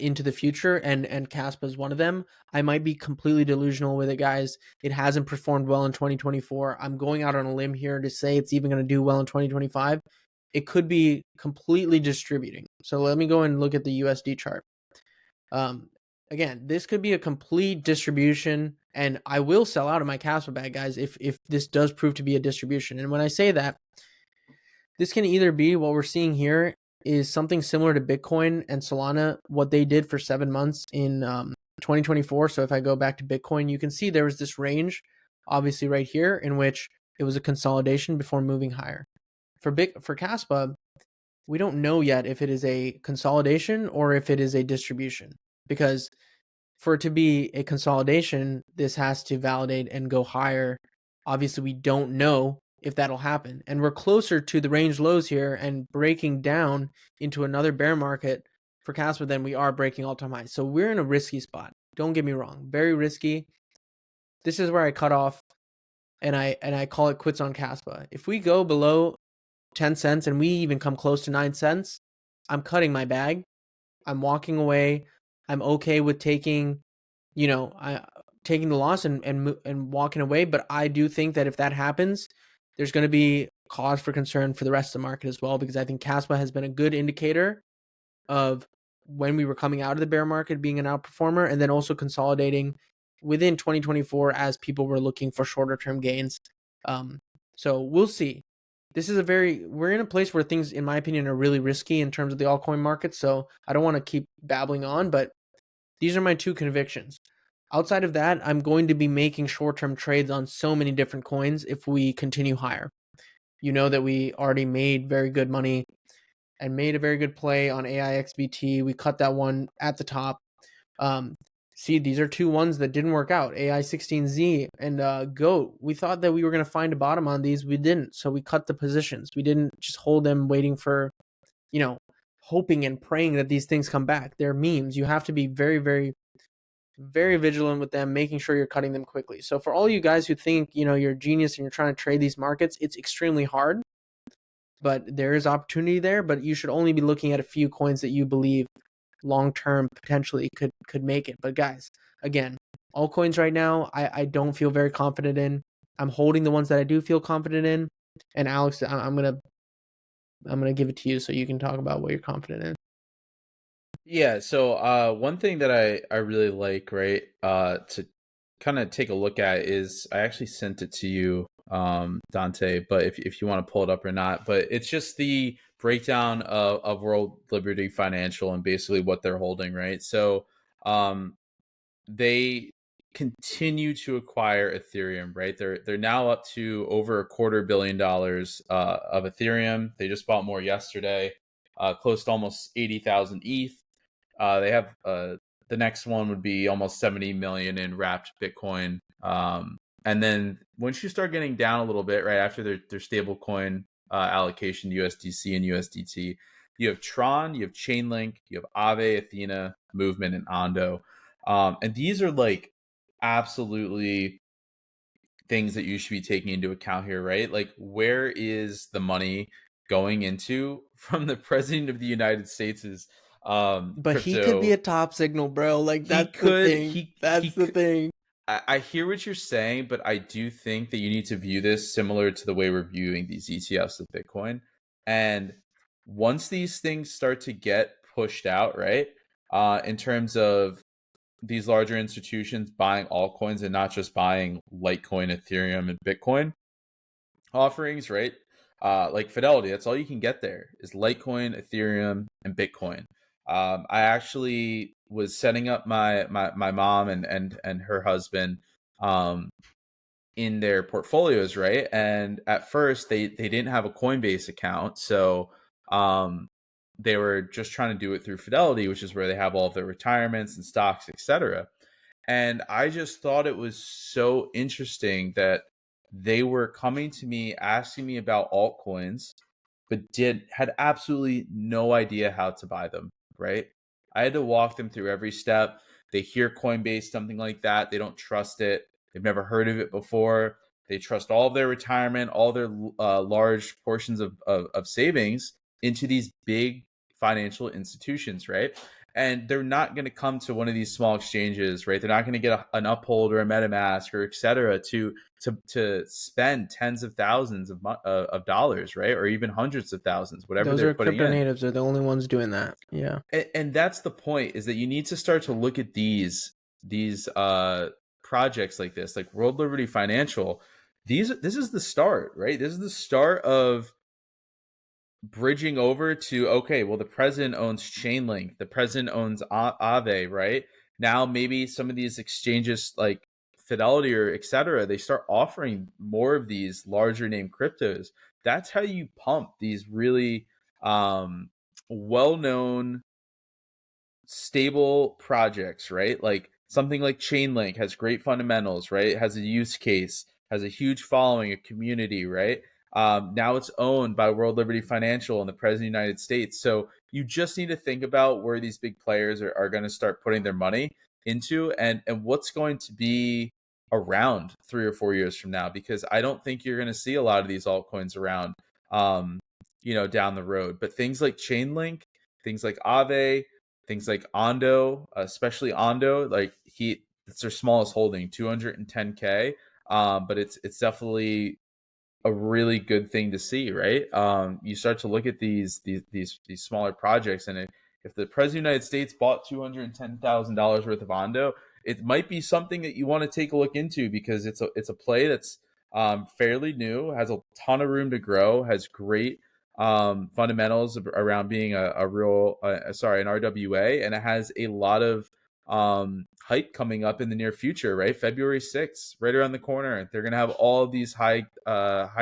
S1: into the future, and Caspa is one of them. I might be completely delusional with it, guys. It hasn't performed well in 2024. I'm going out on a limb here to say it's even going to do well in 2025. It could be completely distributing. So let me go and look at the USD chart. Again, this could be a complete distribution, and I will sell out of my Caspa bag, guys, if this does prove to be a distribution. And when I say that, this can either be what we're seeing here is something similar to Bitcoin and Solana, what they did for 7 months in 2024. So if I go back to Bitcoin, you can see there was this range, obviously right here, in which it was a consolidation before moving higher. For Caspa, we don't know yet if it is a consolidation or if it is a distribution, because for it to be a consolidation, this has to validate and go higher. Obviously, we don't know if that'll happen. And we're closer to the range lows here and breaking down into another bear market for Casper than we are breaking all-time highs. So we're in a risky spot. Don't get me wrong. Very risky. This is where I cut off and I call it quits on Caspa. If we go below 10 cents and we even come close to 9 cents, I'm cutting my bag. I'm walking away. I'm okay with taking taking the loss and walking away. But I do think that if that happens, there's going to be cause for concern for the rest of the market as well, because I think Caspa has been a good indicator of when we were coming out of the bear market being an outperformer, and then also consolidating within 2024 as people were looking for shorter term gains. So we'll see. We're in a place where things, in my opinion, are really risky in terms of the altcoin market. So I don't want to keep babbling on, but these are my two convictions. Outside of that, I'm going to be making short-term trades on so many different coins if we continue higher. You know that we already made very good money and made a very good play on AIXBT. We cut that one at the top. See, these are two ones that didn't work out. AI16Z and GOAT. We thought that we were going to find a bottom on these. We didn't. So we cut the positions. We didn't just hold them waiting for, hoping and praying that these things come back. They're memes. You have to be very, very, very vigilant with them, making sure you're cutting them quickly. So for all you guys who think, you're a genius and you're trying to trade these markets, it's extremely hard, but there is opportunity there. But you should only be looking at a few coins that you believe long-term potentially could make it. But guys, again, altcoins right now, I don't feel very confident in. I'm holding the ones that I do feel confident in. And Alex, I'm gonna give it to you so you can talk about what you're confident in.
S2: Yeah, so one thing that I really like, right, to kind of take a look at is I actually sent it to you, Dante, but if you want to pull it up or not, but it's just the breakdown of World Liberty Financial and basically what they're holding, right? So they continue to acquire Ethereum, right? They're now up to over $250 million of Ethereum. They just bought more yesterday, close to almost 80,000 ETH. They have the next one would be almost 70 million in wrapped Bitcoin. And then once you start getting down a little bit, right after their stable coin allocation, USDC and USDT, you have Tron, you have Chainlink, you have Aave, Athena, Movement, and Ondo. And these are like absolutely things that you should be taking into account here, right? Like, where is the money going into from the president of the United States'
S1: But he could be
S2: crypto?
S1: a top signal, bro. Like
S2: He
S1: that's the
S2: could,
S1: thing. That's the thing.
S2: I hear what you're saying, but I do think that you need to view this similar to the way we're viewing these ETFs of Bitcoin. And once these things start to get pushed out, right, in terms of these larger institutions buying altcoins and not just buying Litecoin, Ethereum, and Bitcoin offerings, right? Like Fidelity, that's all you can get there is Litecoin, Ethereum, and Bitcoin. I actually was setting up my mom and her husband um in their portfolios, right? And at first they didn't have a Coinbase account, so um they were just trying to do it through Fidelity, which is where they have all of their retirements and stocks, etc. And I just thought it was so interesting that they were coming to me asking me about altcoins, but had absolutely no idea how to buy them, right? I had to walk them through every step. They hear Coinbase, something like that. They don't trust it. They've never heard of it before. They trust all of their retirement, all their large portions of savings into these big financial institutions, right? And they're not going to come to one of these small exchanges, right? They're not going to get an Uphold or a MetaMask or et cetera to spend tens of thousands of dollars, right? Or even hundreds of thousands, whatever
S1: Those
S2: they're
S1: are
S2: putting
S1: crypto
S2: in.
S1: natives are the only ones doing that. Yeah.
S2: And that's the point, is that you need to start to look at these projects like this, like World Liberty Financial. This is the start, right? This is the start of bridging over to, okay, well, the president owns Chainlink, the president owns Aave, right? Now maybe some of these exchanges like Fidelity or et cetera, they start offering more of these larger name cryptos. That's how you pump these really well-known stable projects, right? Like something like Chainlink has great fundamentals, right? It has a use case, has a huge following, a community, right? Now it's owned by World Liberty Financial and the President of the United States. So you just need to think about where these big players are going to start putting their money into, and what's going to be around 3 or 4 years from now, because I don't think you're going to see a lot of these altcoins around, um, down the road. But things like Chainlink, things like Aave, things like Ondo, especially Ondo, like it's their smallest holding, 210K. But it's definitely a really good thing to see, right? You start to look at these smaller projects, and if the president of the United States bought $210,000 worth of Ondo, it might be something that you want to take a look into, because it's a play that's fairly new, has a ton of room to grow, has great fundamentals around being a real an RWA, and it has a lot of hype coming up in the near future, right? February 6th, right around the corner. They're going to have all of these high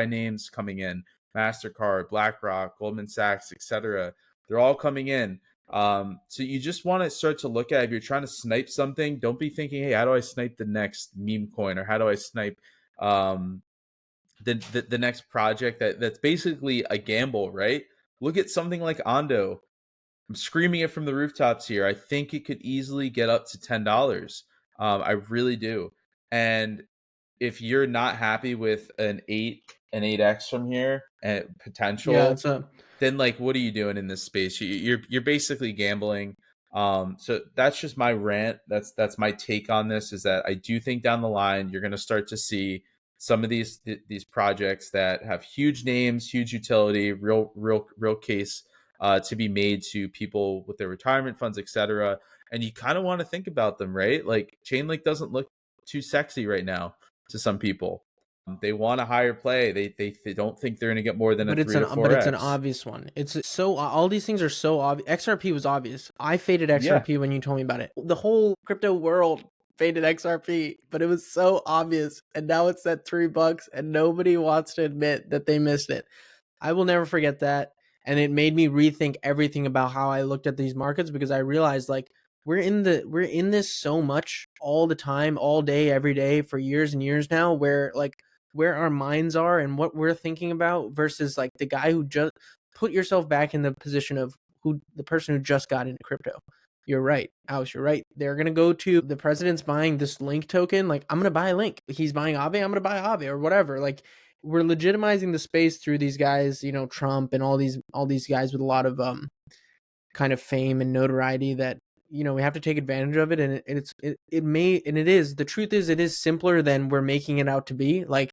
S2: names coming in: MasterCard, BlackRock, Goldman Sachs, etc. They're all coming in. So you just want to start to look at, if you're trying to snipe something, don't be thinking, hey, how do I snipe the next meme coin, or how do I snipe um, the next project that's basically a gamble, right? Look at something like Ondo. I'm screaming it from the rooftops here. I think it could easily get up to $10. I really do. And if you're not happy with an 8x from here and
S1: Yeah,
S2: potential,
S1: it's a
S2: then like, what are you doing in this space? You're basically gambling. So that's just my rant. That's my take on this, is that I do think down the line you're going to start to see some of these projects that have huge names, huge utility, real case to be made to people with their retirement funds, etc. And you kind of want to think about them, right? Like Chainlink doesn't look too sexy right now to some people. They want a higher play. They don't think they're going to get more than a three to
S1: but
S2: four
S1: it's an
S2: x.
S1: obvious one. It's so all these things are so obvious. XRP was obvious. I faded
S2: Yeah,
S1: XRP when you told me about it. The whole crypto world faded XRP, but it was so obvious. And now it's at $3 and nobody wants to admit that they missed it. I will never forget that. And it made me rethink everything about how I looked at these markets, because I realized like we're in this so much all the time, all day, every day for years and years now, where like where our minds are and what we're thinking about versus like the guy who just put yourself back in the position of who the person who just got into crypto. You're right, Alex. You're right. They're gonna go to the president's buying this Link token. Like I'm gonna buy a Link. He's buying Aave. I'm gonna buy Aave or whatever. Like we're legitimizing the space through these guys, Trump and all these guys with a lot of kind of fame and notoriety that we have to take advantage of it. And it is, the truth is, it is simpler than we're making it out to be. Like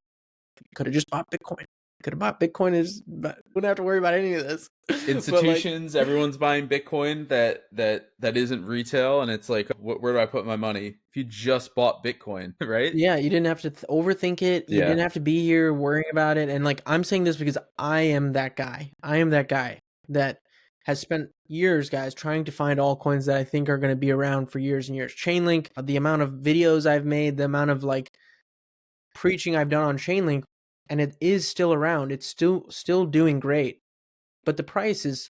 S1: could have just bought Bitcoin. Could have bought Bitcoin, wouldn't have to worry about any of this. But like,
S2: institutions, everyone's buying Bitcoin that isn't retail, and it's like, where do I put my money? If you just bought Bitcoin, right?
S1: yeah, you didn't have to overthink it. You
S2: Yeah.
S1: didn't have to be here worrying about it. And like, I'm saying this because I am that guy. I am that guy that has spent years, guys, trying to find altcoins that I think are going to be around for years and years. Chainlink, the amount of videos I've made, the amount of like preaching I've done on Chainlink, and it is still around. It's still doing great. But the price is,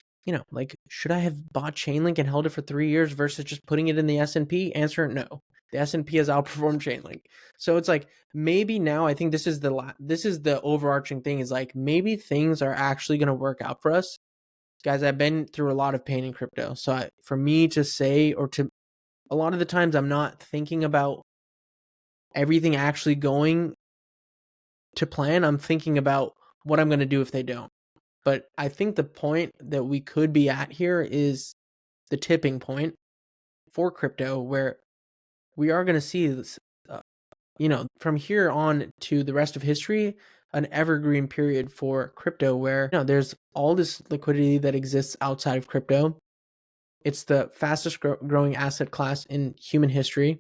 S1: like, should I have bought Chainlink and held it for 3 years versus just putting it in the S&P? Answer, no. The S&P has outperformed Chainlink. So it's like, maybe now, I think this is the overarching thing, is like, maybe things are actually going to work out for us. Guys, I've been through a lot of pain in crypto. So for me to say, or to, a lot of the times I'm not thinking about everything actually going to plan. I'm thinking about what I'm going to do if they don't. But I think the point that we could be at here is the tipping point for crypto, where we are going to see this, from here on to the rest of history, an evergreen period for crypto where, there's all this liquidity that exists outside of crypto. It's the fastest growing asset class in human history,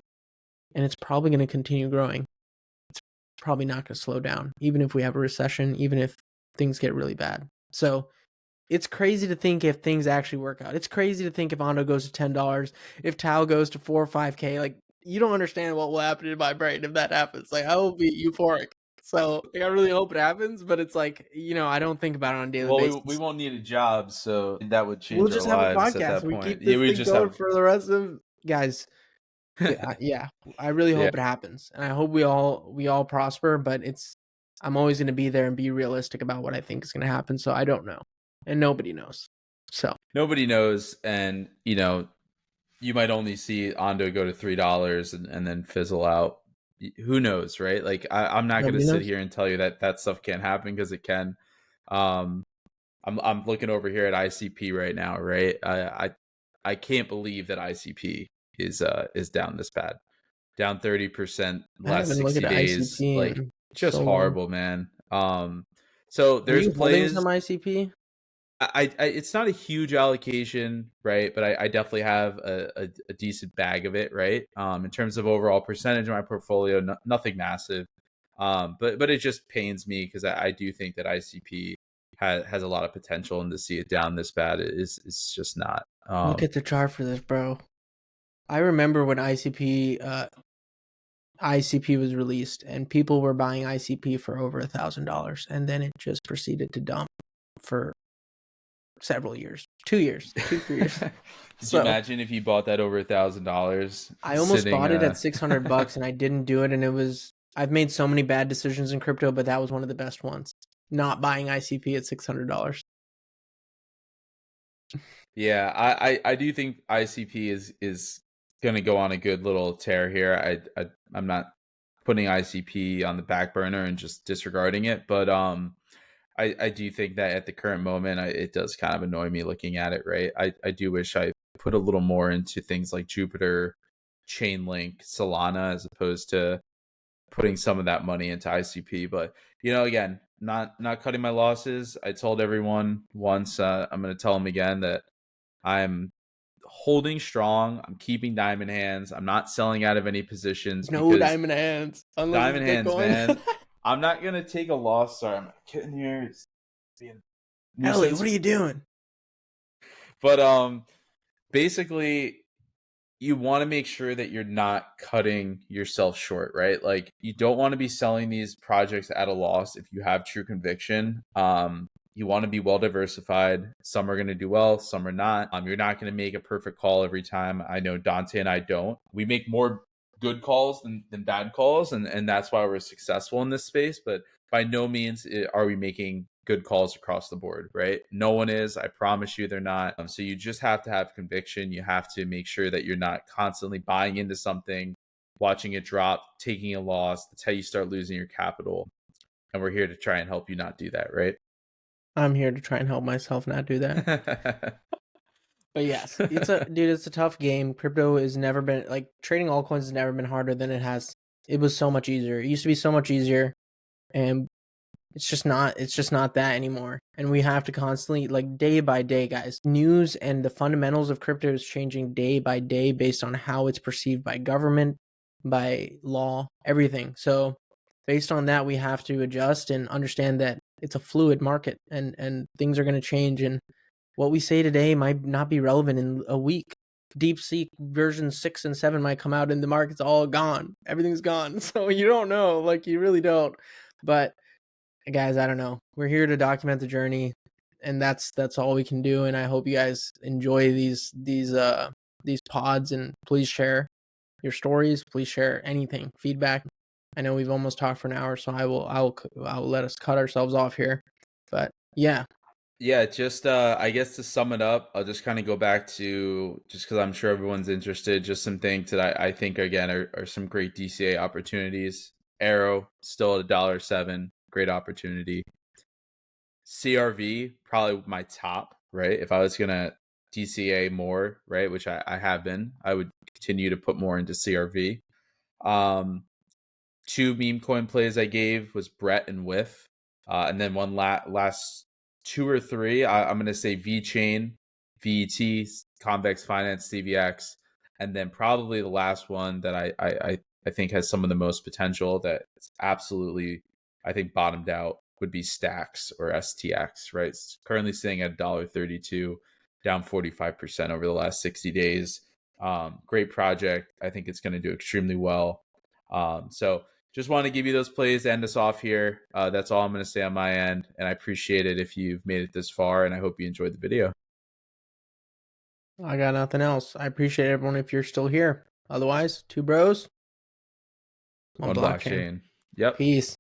S1: and it's probably going to continue growing. It's probably not going to slow down, even if we have a recession, even if things get really bad. So it's crazy to think if things actually work out. It's crazy to think if Ondo goes to $10, if Tau goes to 4 or 5K. Like, you don't understand what will happen in my brain if that happens. Like, I will be euphoric. So, like, I really hope it happens, but it's like, I don't think about it on a daily
S2: Well, we
S1: basis.
S2: won't need a job, so that would
S1: We'll
S2: change our
S1: just have a
S2: lives at
S1: podcast.
S2: that
S1: We
S2: point.
S1: keep
S2: Yeah,
S1: this
S2: we
S1: thing
S2: just
S1: going
S2: have.
S1: for the rest of, guys. Yeah, I really
S2: Yeah.
S1: hope it happens, and I hope we all prosper. But I'm always going to be there and be realistic about what I think is going to happen. So I don't know, and nobody knows. So
S2: Nobody knows, and you might only see Ondo go to $3 and then fizzle out. Who knows, right? Like I'm not going to
S1: nobody
S2: sit
S1: knows.
S2: here and tell you that stuff can't happen, because it can. Um, I'm looking over here at ICP right now, right? I can't believe that ICP is down this bad, down 30%
S1: I
S2: last
S1: haven't looked
S2: 60
S1: at
S2: days,
S1: ICP
S2: like
S1: in
S2: just
S1: so long.
S2: horrible, man. So
S1: Are
S2: there's
S1: you holding
S2: plays.
S1: some ICP?
S2: I it's not a huge allocation, right? But I definitely have a decent bag of it, right? In terms of overall percentage of my portfolio, nothing massive. But it just pains me, because I do think that ICP has a lot of potential, and to see it down this bad is just not.
S1: Look at the chart for this, bro. I remember when ICP was released, and people were buying ICP for over $1,000, and then it just proceeded to dump for several years, 2 years, 2-3 years.
S2: Could you
S1: So
S2: imagine if you bought that over $1,000
S1: I almost
S2: sitting?
S1: bought it at $600, and I didn't do it. And I've made so many bad decisions in crypto, but that was one of the best ones. Not buying ICP at $600.
S2: Yeah, I do think ICP is going to go on a good little tear here. I'm not putting ICP on the back burner and just disregarding it, but I do think that at the current moment, it does kind of annoy me looking at it. Right, I do wish I put a little more into things like Jupiter, Chainlink, Solana, as opposed to putting some of that money into ICP. But again, not cutting my losses. I told everyone once. I'm going to tell them again that I'm holding strong. I'm keeping diamond hands. I'm not selling out of any positions,
S1: No
S2: because
S1: diamond hands, unless it's
S2: diamond hands,
S1: Bitcoin.
S2: man. I'm not gonna take a loss. Sorry, I'm kidding here. It's being a
S1: Ellie, what
S2: nuisance.
S1: are you doing?
S2: But basically, you want to make sure that you're not cutting yourself short, right? Like, you don't want to be selling these projects at a loss if you have true conviction. You want to be well diversified. Some are going to do well, some are not. You're not going to make a perfect call every time. I know Dante and I don't. We make more good calls than bad calls, and that's why we're successful in this space. But by no means are we making good calls across the board, right? No one is. I promise you they're not. So you just have to have conviction. You have to make sure that you're not constantly buying into something, watching it drop, taking a loss. That's how you start losing your capital. And we're here to try and help you not do that, right?
S1: I'm here to try and help myself not do that. But yes, it's a tough game. Crypto has never been, like, trading altcoins has never been harder than it was so much easier. It used to be so much easier, and it's just not that anymore. And we have to constantly, like, day by day, guys, news and the fundamentals of crypto is changing day by day based on how it's perceived by government, by law, everything. So based on that, we have to adjust and understand that it's a fluid market, and things are going to change. And what we say today might not be relevant in a week. DeepSeek version 6 and 7 might come out and the market's all gone. Everything's gone. So you don't know, like you really don't. But guys, I don't know. We're here to document the journey, and that's all we can do. And I hope you guys enjoy these pods, and please share your stories. Please share anything, feedback. I know we've almost talked for an hour, so I'll let us cut ourselves off here. But yeah,
S2: Yeah, just I guess to sum it up, I'll just kind of go back to, just because I'm sure everyone's interested, just some things that I think again are some great DCA opportunities. Arrow still at $1.07, great opportunity. CRV probably my top, right? If I was gonna DCA more, right, which I have been, I would continue to put more into CRV. Two meme coin plays I gave was Brett and Whiff, and then one last two or three. I'm going to say VeChain, VET, Convex Finance, CVX, and then probably the last one that I think has some of the most potential that absolutely I think bottomed out would be Stacks or STX. Right, it's currently sitting at $1.32, down 45% over the last 60 days. Great project. I think it's going to do extremely well. So just want to give you those plays to end us off here. That's all I'm going to say on my end. And I appreciate it if you've made it this far. And I hope you enjoyed the video.
S1: I got nothing else. I appreciate everyone if you're still here. Otherwise, two bros, one
S2: One
S1: blockchain.
S2: blockchain. Yep.
S1: Peace.